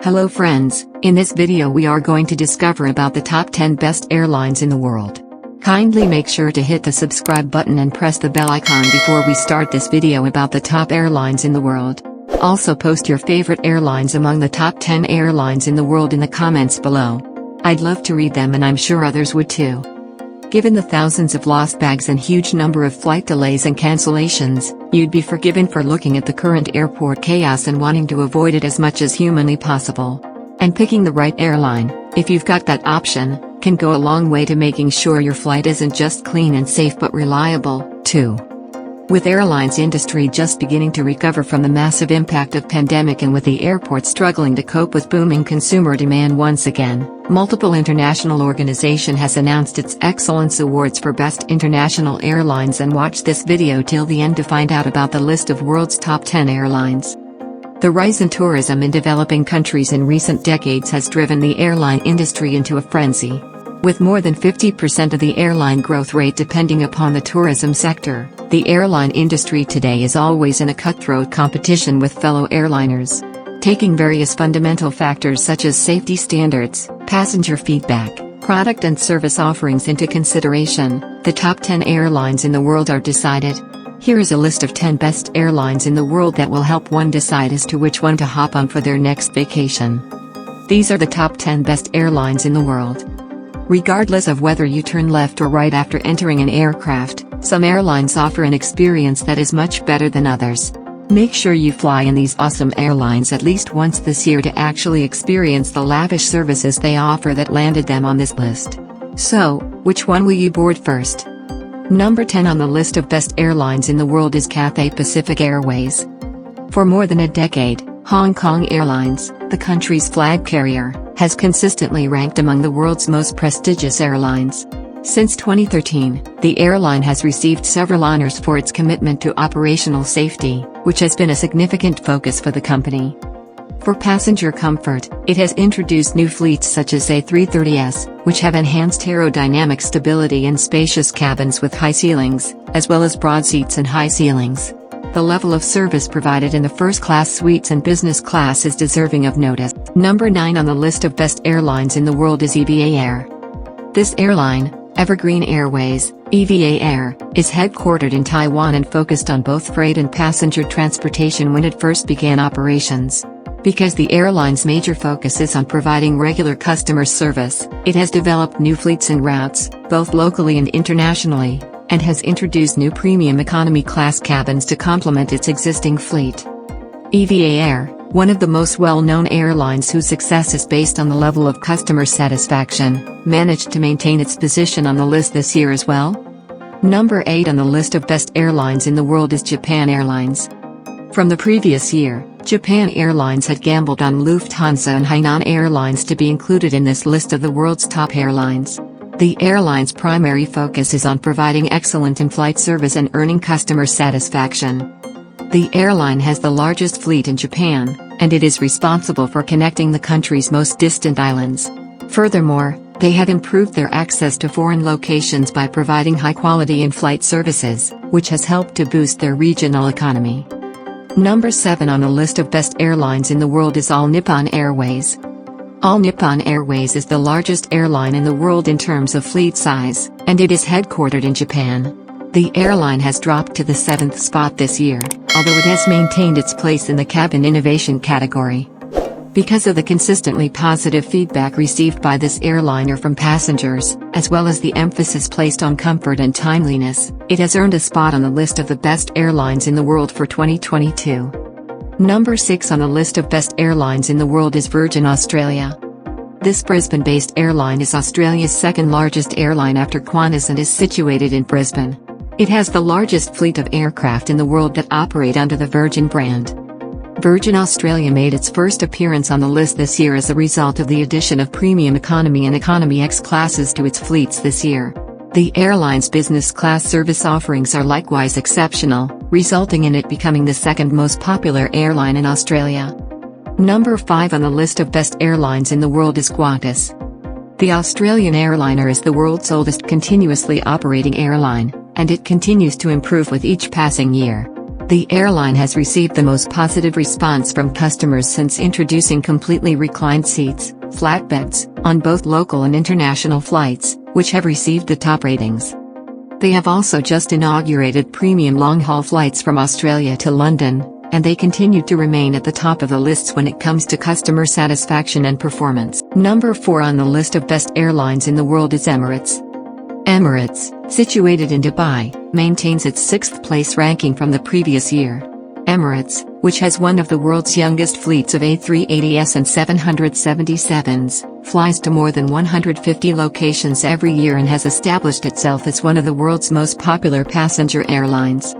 Hello friends, in this video we are going to discover about the top 10 best airlines in the world. Kindly make sure to hit the subscribe button and press the bell icon before we start this video about the top airlines in the world. Also post your favorite airlines among the top 10 airlines in the world in the comments below. I'd love to read them and I'm sure others would too. Given the thousands of lost bags and huge number of flight delays and cancellations, you'd be forgiven for looking at the current airport chaos and wanting to avoid it as much as humanly possible. And picking the right airline, if you've got that option, can go a long way to making sure your flight isn't just clean and safe but reliable, too. With airlines industry just beginning to recover from the massive impact of pandemic and with the airport struggling to cope with booming consumer demand once again, multiple international organization has announced its Excellence Awards for Best International Airlines, and watch this video till the end to find out about the list of world's top 10 airlines. The rise in tourism in developing countries in recent decades has driven the airline industry into a frenzy. With more than 50% of the airline growth rate depending upon the tourism sector, the airline industry today is always in a cutthroat competition with fellow airliners. Taking various fundamental factors such as safety standards, passenger feedback, product and service offerings into consideration, the top 10 airlines in the world are decided. Here is a list of 10 best airlines in the world that will help one decide as to which one to hop on for their next vacation. These are the top 10 best airlines in the world. Regardless of whether you turn left or right after entering an aircraft, some airlines offer an experience that is much better than others. Make sure you fly in these awesome airlines at least once this year to actually experience the lavish services they offer that landed them on this list. So, which one will you board first? Number 10 on the list of best airlines in the world is Cathay Pacific Airways. For more than a decade, Hong Kong Airlines, the country's flag carrier, has consistently ranked among the world's most prestigious airlines. Since 2013, the airline has received several honors for its commitment to operational safety, which has been a significant focus for the company. For passenger comfort, it has introduced new fleets such as A330s, which have enhanced aerodynamic stability and spacious cabins with high ceilings, as well as broad seats and high ceilings. The level of service provided in the first-class suites and business class is deserving of notice. Number 9 on the list of best airlines in the world is EVA Air. This airline, Evergreen Airways, EVA Air, is headquartered in Taiwan and focused on both freight and passenger transportation when it first began operations. Because the airline's major focus is on providing regular customer service, it has developed new fleets and routes, both locally and internationally, and has introduced new premium economy class cabins to complement its existing fleet. EVA Air, one of the most well-known airlines whose success is based on the level of customer satisfaction, managed to maintain its position on the list this year as well. Number 8 on the list of best airlines in the world is Japan Airlines. From the previous year, Japan Airlines had gambled on Lufthansa and Hainan Airlines to be included in this list of the world's top airlines. The airline's primary focus is on providing excellent in-flight service and earning customer satisfaction. The airline has the largest fleet in Japan, and it is responsible for connecting the country's most distant islands. Furthermore, they have improved their access to foreign locations by providing high-quality in-flight services, which has helped to boost their regional economy. Number 7 on the list of best airlines in the world is All Nippon Airways. All Nippon Airways is the largest airline in the world in terms of fleet size, and it is headquartered in Japan. The airline has dropped to the 7th spot this year, although it has maintained its place in the cabin innovation category. Because of the consistently positive feedback received by this airliner from passengers, as well as the emphasis placed on comfort and timeliness, it has earned a spot on the list of the best airlines in the world for 2022. Number 6 on the list of best airlines in the world is Virgin Australia. This Brisbane-based airline is Australia's second largest airline after Qantas and is situated in Brisbane. It has the largest fleet of aircraft in the world that operate under the Virgin brand. Virgin Australia made its first appearance on the list this year as a result of the addition of Premium Economy and Economy X classes to its fleets this year. The airline's business class service offerings are likewise exceptional, resulting in it becoming the second most popular airline in Australia. Number 5 on the list of best airlines in the world is Qantas. The Australian airliner is the world's oldest continuously operating airline, and it continues to improve with each passing year. The airline has received the most positive response from customers since introducing completely reclined seats, flatbeds, on both local and international flights, which have received the top ratings. They have also just inaugurated premium long-haul flights from Australia to London, and they continue to remain at the top of the lists when it comes to customer satisfaction and performance. Number 4 on the list of best airlines in the world is Emirates. Emirates, situated in Dubai, maintains its 6th place ranking from the previous year. Emirates, which has one of the world's youngest fleets of A380s and 777s, flies to more than 150 locations every year and has established itself as one of the world's most popular passenger airlines.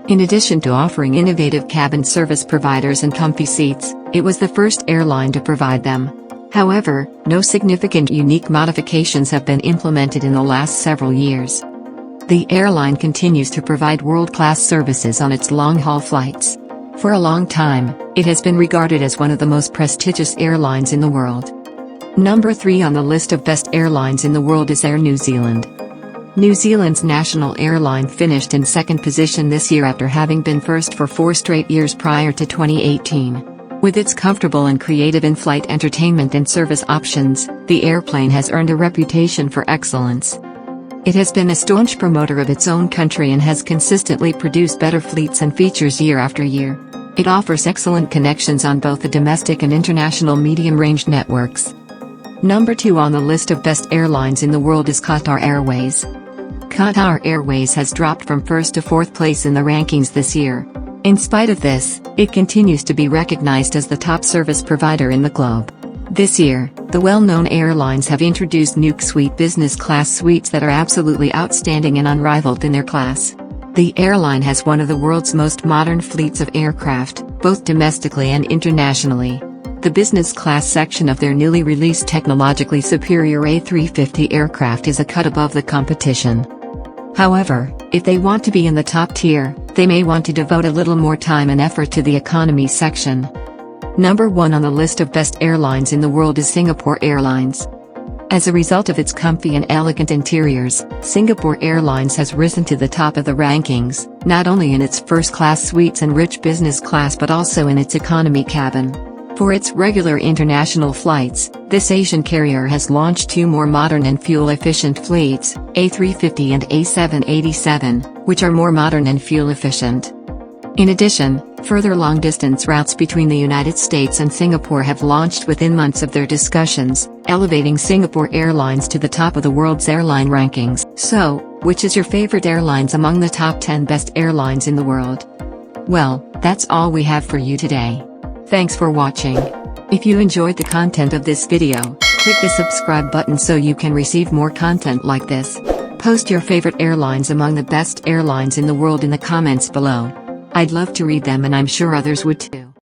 In addition to offering innovative cabin service providers and comfy seats, it was the first airline to provide them. However, no significant unique modifications have been implemented in the last several years. The airline continues to provide world-class services on its long-haul flights. For a long time, it has been regarded as one of the most prestigious airlines in the world. Number 3 on the list of best airlines in the world is Air New Zealand. New Zealand's national airline finished in 2nd position this year after having been first for 4 straight years prior to 2018. With its comfortable and creative in-flight entertainment and service options, the airplane has earned a reputation for excellence. It has been a staunch promoter of its own country and has consistently produced better fleets and features year after year. It offers excellent connections on both the domestic and international medium-range networks. Number 2 on the list of best airlines in the world is Qatar Airways. Qatar Airways has dropped from 1st to 4th place in the rankings this year. In spite of this, it continues to be recognized as the top service provider in the globe. This year, the well-known airlines have introduced new suite business class suites that are absolutely outstanding and unrivaled in their class. The airline has one of the world's most modern fleets of aircraft, both domestically and internationally. The business class section of their newly released technologically superior A350 aircraft is a cut above the competition. However, if they want to be in the top tier, they may want to devote a little more time and effort to the economy section. Number 1 on the list of best airlines in the world is Singapore Airlines. As a result of its comfy and elegant interiors, Singapore Airlines has risen to the top of the rankings, not only in its first-class suites and rich business class but also in its economy cabin. For its regular international flights, this Asian carrier has launched 2 more modern and fuel-efficient fleets, A350 and A787, which are more modern and fuel-efficient. In addition, further long-distance routes between the United States and Singapore have launched within months of their discussions, elevating Singapore Airlines to the top of the world's airline rankings. So, which is your favorite airlines among the top 10 best airlines in the world? Well, that's all we have for you today. Thanks for watching. If you enjoyed the content of this video, click the subscribe button so you can receive more content like this. Post your favorite airlines among the best airlines in the world in the comments below. I'd love to read them and I'm sure others would too.